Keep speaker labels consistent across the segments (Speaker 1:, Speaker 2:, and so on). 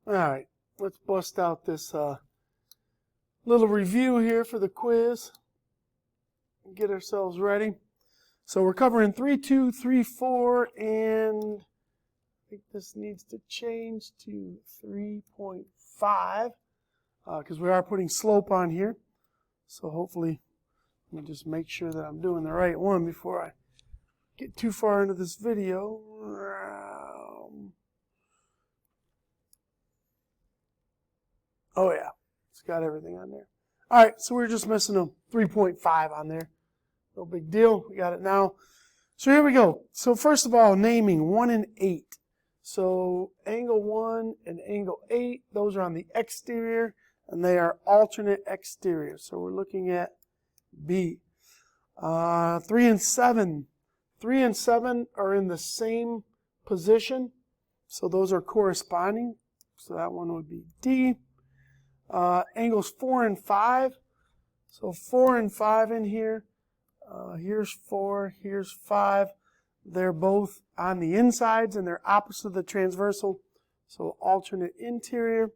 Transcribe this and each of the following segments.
Speaker 1: All right, let's bust out this little review here for the quiz and get ourselves ready. So we're covering 3, 2, 3, 4, and I think this needs to change to 3.5 because we are putting slope on here. So hopefully, let me just make sure that I'm doing the right one before I get too far into this video. Oh yeah, it's got everything on there. All right, so we're just missing a 3.5 on there. No big deal, we got it now. So here we go. So first of all, naming 1 and 8. So angle 1 and angle 8, those are on the exterior, and they are alternate exterior. So we're looking at B. 3 and 7. 3 and 7 are in the same position, so those are corresponding. So that one would be D. Angles 4 and 5. So 4 and 5 in here. Here's 4, here's 5. They're both on the insides and they're opposite of the transversal. So alternate interior.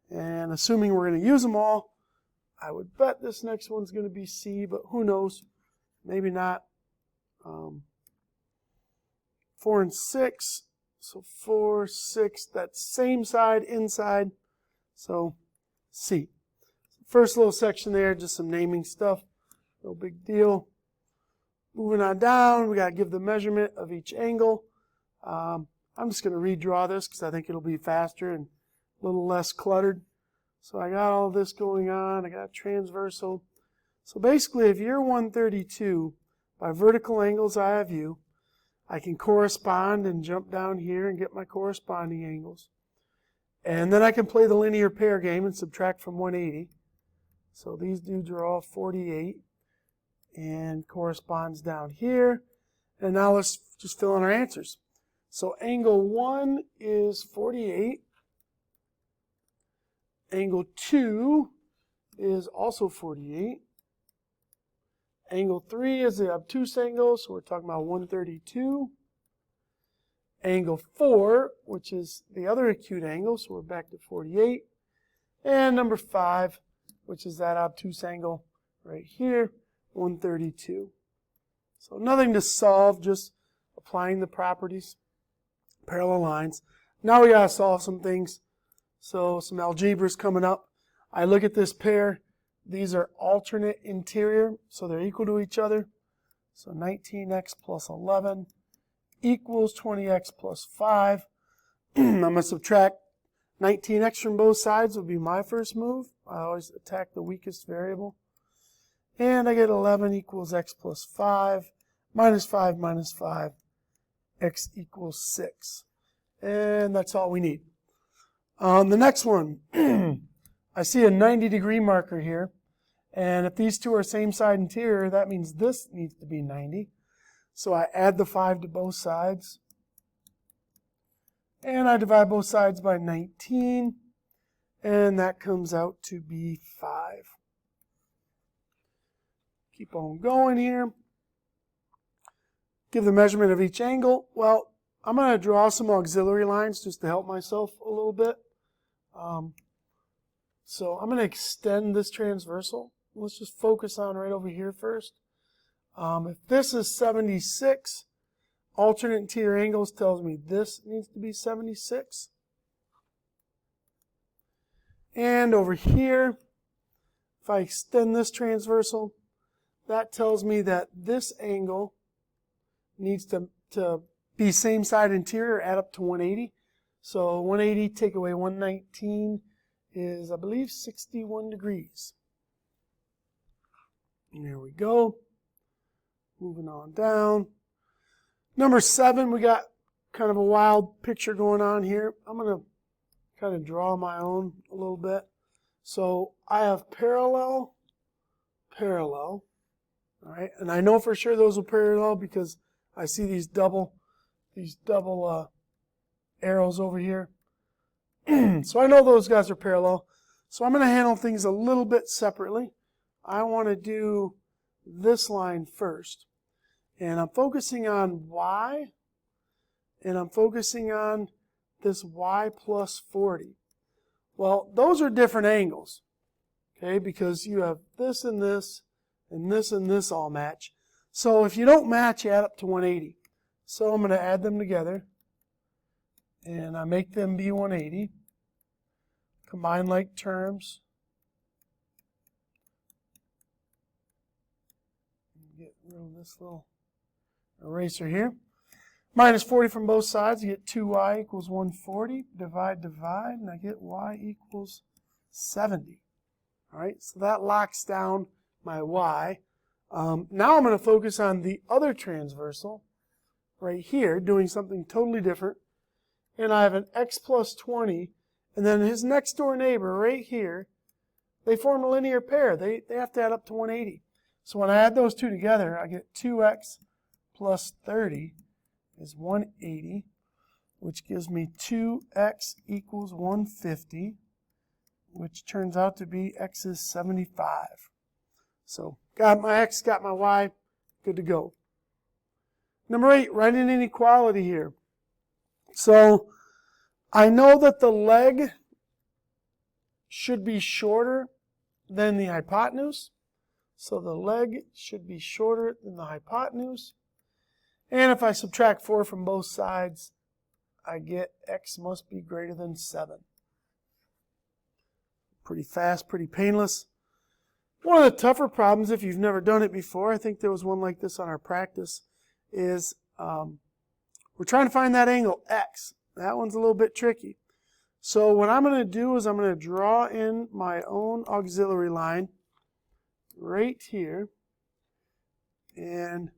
Speaker 1: And assuming we're going to use them all, I would bet this next one's going to be C, but who knows? Maybe not. 4 and 6. So 4, 6, that's same side, inside. So C. First little section there, just some naming stuff. No big deal. Moving on down, we got to give the measurement of each angle. I'm just going to redraw this because I think it'll be faster and a little less cluttered. So I got all this going on. I got transversal. So basically, if you're 132, by vertical angles I have you, I can correspond and jump down here and get my corresponding angles. And then I can play the linear pair game and subtract from 180. So these dudes are all 48 and corresponds down here. And now let's just fill in our answers. So angle 1 is 48. Angle 2 is also 48. Angle 3 is the obtuse angle, so we're talking about 132. Angle 4, which is the other acute angle, so we're back to 48. And number 5, which is that obtuse angle right here, 132. So nothing to solve, just applying the properties, parallel lines. Now we got to solve some things. So some algebra is coming up. I look at this pair. These are alternate interior, so they're equal to each other. So 19x plus 11 equals 20x plus 5. I'm going to subtract 19x from both sides would be my first move. I always attack the weakest variable. And I get 11 equals x plus 5, minus 5 minus 5, x equals 6. And that's all we need. The next one, I see a 90-degree marker here. And if these two are same side interior, that means this needs to be 90. So I add the 5 to both sides. And I divide both sides by 19. And that comes out to be 5. Keep on going here. Give the measurement of each angle. Well, I'm going to draw some auxiliary lines just to help myself a little bit. So I'm going to extend this transversal. Let's just focus on right over here first. If this is 76, alternate interior angles tells me this needs to be 76. And over here, if I extend this transversal, that tells me that this angle needs to be same side interior, add up to 180. So 180 take away 119 is, I believe, 61 degrees. And there we go. Moving on down. Number 7, we got kind of a wild picture going on here. I'm going to kind of draw my own a little bit. So I have parallel, parallel. All right, and I know for sure those are parallel because I see these double arrows over here. So I know those guys are parallel. So I'm going to handle things a little bit separately. I want to do this line first. And I'm focusing on y, and I'm focusing on this y plus 40. Well, those are different angles, okay, because you have this and this and this and this all match. So if you don't match, you add up to 180. So I'm going to add them together, and I make them be 180. Combine like terms. Get rid of this little eraser here. Minus 40 from both sides, you get 2y equals 140. Divide, and I get y equals 70. All right, so that locks down my y. Now I'm going to focus on the other transversal right here, doing something totally different. And I have an x plus 20, and then his next door neighbor right here, they form a linear pair. They have to add up to 180. So when I add those two together, I get 2x plus 30 is 180, which gives me 2x equals 150, which turns out to be x is 75. So got my x, got my y, good to go. Number 8, write an inequality here. So I know that the leg should be shorter than the hypotenuse. So the leg should be shorter than the hypotenuse. And if I subtract 4 from both sides, I get x must be greater than 7. Pretty fast, pretty painless. One of the tougher problems, if you've never done it before, I think there was one like this on our practice, is we're trying to find that angle x. That one's a little bit tricky. So what I'm going to do is I'm going to draw in my own auxiliary line right here. And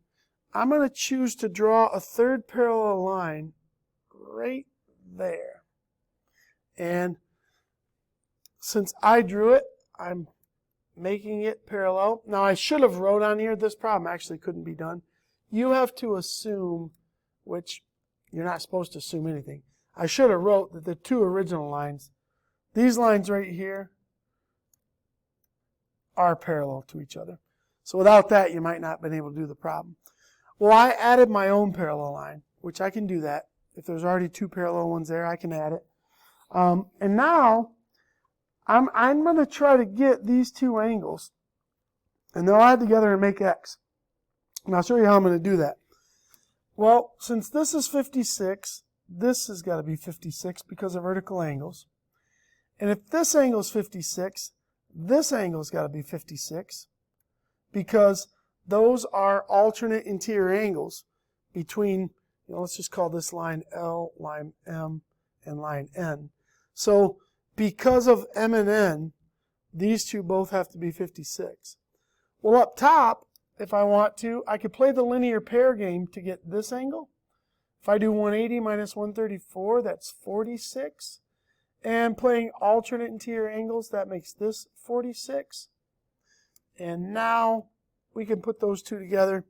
Speaker 1: I'm going to choose to draw a third parallel line right there. And since I drew it, I'm making it parallel. Now I should have wrote on here, this problem actually couldn't be done. You have to assume, which you're not supposed to assume anything. I should have wrote that the two original lines, these lines right here, are parallel to each other. So without that, you might not have been able to do the problem. Well, I added my own parallel line, which I can do that. If there's already two parallel ones there, I can add it. And now, I'm going to try to get these two angles, and they'll add together and make x. And I'll show you how I'm going to do that. Well, since this is 56, this has got to be 56 because of vertical angles. And if this angle is 56, this angle's got to be 56 because those are alternate interior angles between, let's just call this line L, line M, and line N. So because of M and N, these two both have to be 56. Well, up top, if I want to, I could play the linear pair game to get this angle. If I do 180 minus 134, that's 46. And playing alternate interior angles, that makes this 46. And now we can put those two together,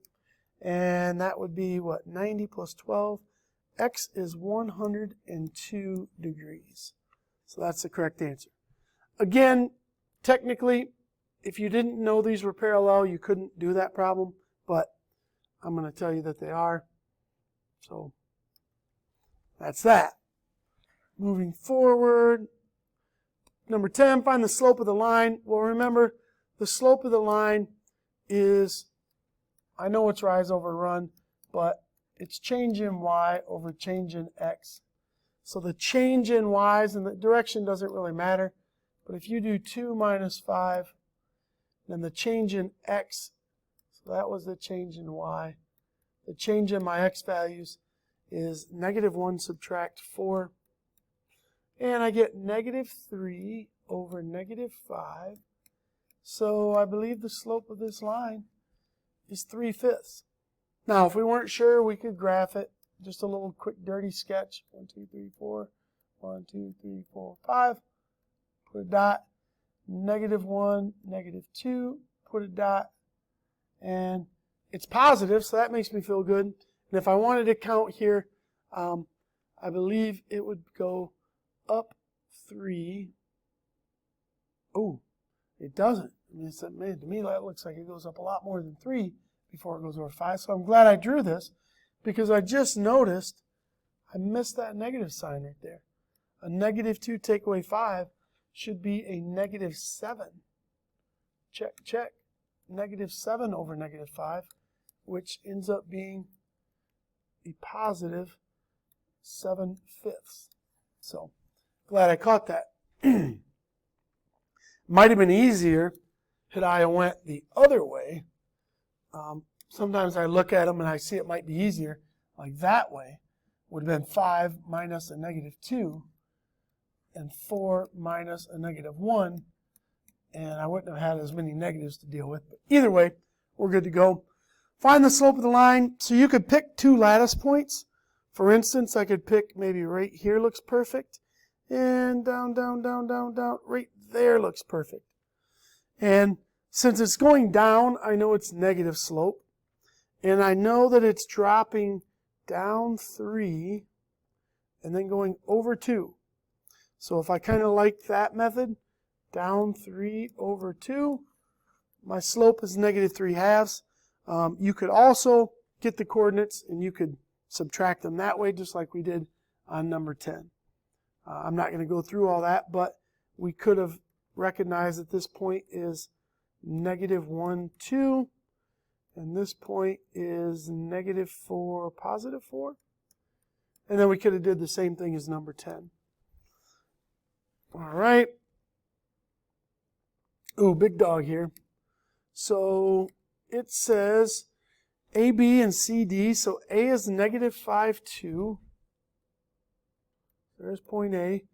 Speaker 1: and that would be, what, 90 plus 12. X is 102 degrees. So that's the correct answer. Again, technically, if you didn't know these were parallel, you couldn't do that problem, but I'm going to tell you that they are. So that's that. Moving forward, number 10, find the slope of the line. Well, remember, the slope of the line is, I know it's rise over run, but it's change in y over change in x. So the change in y's and the direction doesn't really matter. But if you do 2 minus 5, then the change in x, so that was the change in y. The change in my x values is -1 subtract 4. And I get -3 over -5. So I believe the slope of this line is 3/5. Now, if we weren't sure, we could graph it. Just a little quick dirty sketch. 1, 2, 3, 4. 1, 2, 3, 4, 5. Put a dot. -1, -2. Put a dot. And it's positive, so that makes me feel good. And if I wanted to count here, I believe it would go up 3. Oh, it doesn't. I mean, man, to me, that looks like it goes up a lot more than 3 before it goes over 5. So I'm glad I drew this because I just noticed I missed that negative sign right there. A -2 take away 5. should be a -7. Check, check. -7 over -5, which ends up being a positive 7/5. So, glad I caught that. Might have been easier had I went the other way. Sometimes I look at them and I see it might be easier. Like that way would have been 5 minus a -2 and 4 minus a -1. And I wouldn't have had as many negatives to deal with. But either way, we're good to go. Find the slope of the line. So you could pick two lattice points. For instance, I could pick maybe right here looks perfect. And down, down, down, down, down. Right there looks perfect. And since it's going down, I know it's negative slope. And I know that it's dropping down 3 and then going over 2. So if I kind of like that method, down 3 over 2, my slope is -3/2. You could also get the coordinates and you could subtract them that way, just like we did on number 10. I'm not going to go through all that, but we could have recognized that this point is -1, 2, and this point is -4, +4. And then we could have did the same thing as number 10. All right. Ooh, big dog here. So it says AB and CD. So A is -5, 2. There's point A.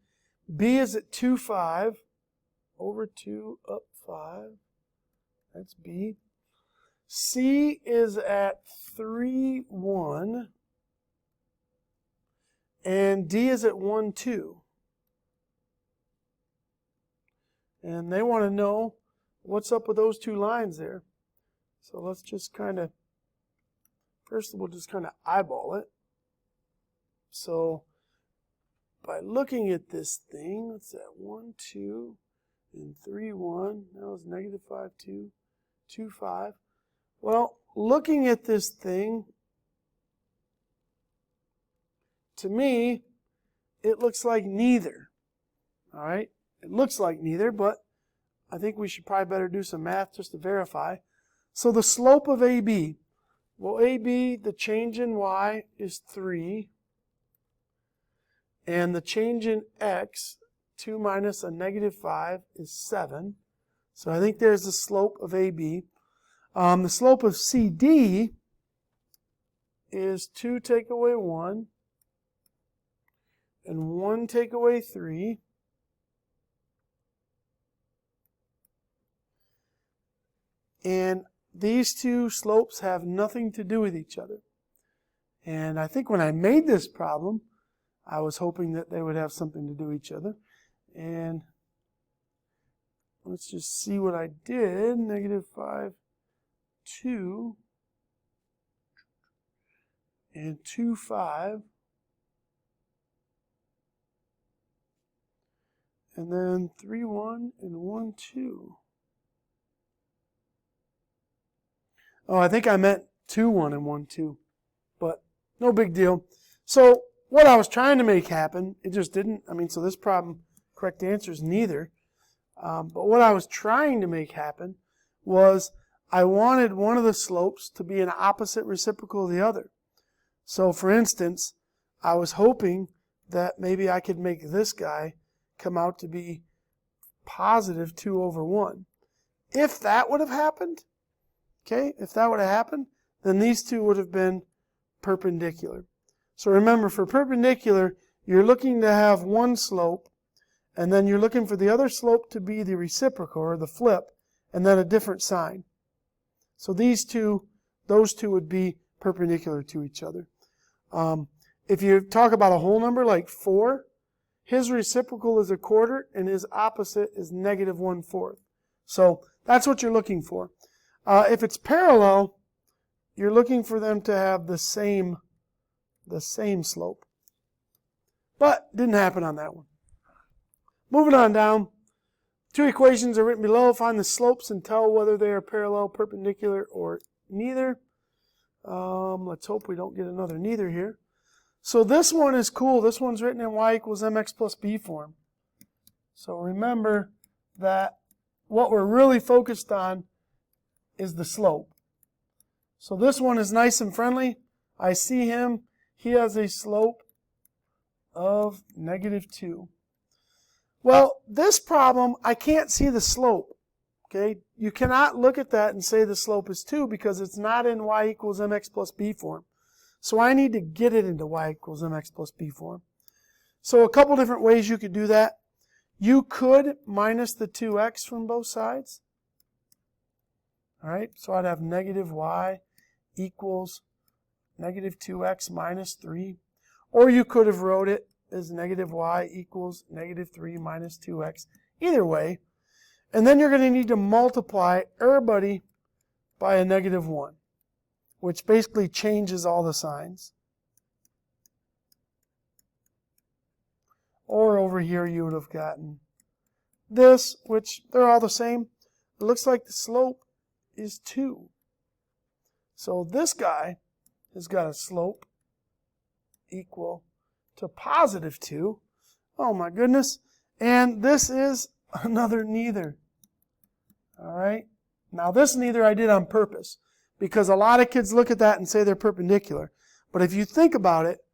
Speaker 1: B is at 2, 5. Over 2, up 5. That's B. C is at 3, 1. And D is at 1, 2. And they want to know what's up with those two lines there. So let's just kind of, first we'll just kind of eyeball it. So by looking at this thing, what's that? 1, 2, and 3, 1. That was -5, 2, 2, 5. Well, looking at this thing, to me, it looks like neither. All right? It looks like neither, but I think we should probably better do some math just to verify. So the slope of AB, well, AB, the change in y is 3, and the change in x, 2 minus a -5, is 7. So I think there's the slope of AB. The slope of CD is 2 take away 1, and 1 take away 3. And these two slopes have nothing to do with each other. And I think when I made this problem, I was hoping that they would have something to do with each other. And let's just see what I did. -5, 2, and 2, 5. And then 3, 1, and 1, 2. Oh, I think I meant 2, 1, and 1, 2. But no big deal. So what I was trying to make happen, it just didn't. I mean, so this problem, correct answer is neither. But what I was trying to make happen was I wanted one of the slopes to be an opposite reciprocal of the other. So for instance, I was hoping that maybe I could make this guy come out to be positive 2 over 1. If that would have happened, okay, if that would have happened, then these two would have been perpendicular. So remember, for perpendicular, you're looking to have one slope, and then you're looking for the other slope to be the reciprocal, or the flip, and then a different sign. So these two, those two would be perpendicular to each other. If you talk about a whole number like 4, his reciprocal is 1/4, and his opposite is -1/4. So that's what you're looking for. If it's parallel, you're looking for them to have the same slope. But didn't happen on that one. Moving on down, two equations are written below. Find the slopes and tell whether they are parallel, perpendicular, or neither. Let's hope we don't get another neither here. So this one is cool. This one's written in y = mx plus b form. So remember that what we're really focused on is the slope. So this one is nice and friendly. I see him. He has a slope of -2. Well, this problem, I can't see the slope. Okay, you cannot look at that and say the slope is 2 because it's not in y equals mx plus b form. So I need to get it into y equals mx plus b form. So a couple different ways you could do that. You could minus the 2x from both sides. All right, so I'd have -y equals -2x minus 3. Or you could have wrote it as -y equals -3 minus 2x. Either way. And then you're going to need to multiply everybody by a -1, which basically changes all the signs. Or over here you would have gotten this, which they're all the same. It looks like the slope is 2. So this guy has got a slope equal to +2. Oh my goodness. And this is another neither. All right. Now this neither I did on purpose because a lot of kids look at that and say they're perpendicular. But if you think about it,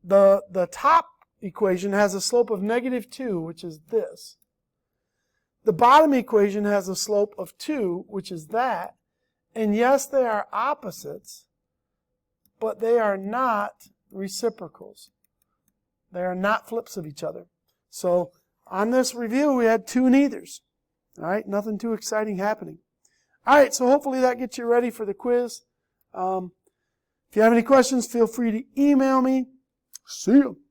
Speaker 1: the top equation has a slope of -2, which is this. The bottom equation has a slope of 2, which is that. And yes, they are opposites, but they are not reciprocals. They are not flips of each other. So on this review, we had 2 neithers. All right, nothing too exciting happening. All right, so hopefully that gets you ready for the quiz. If you have any questions, feel free to email me. See you.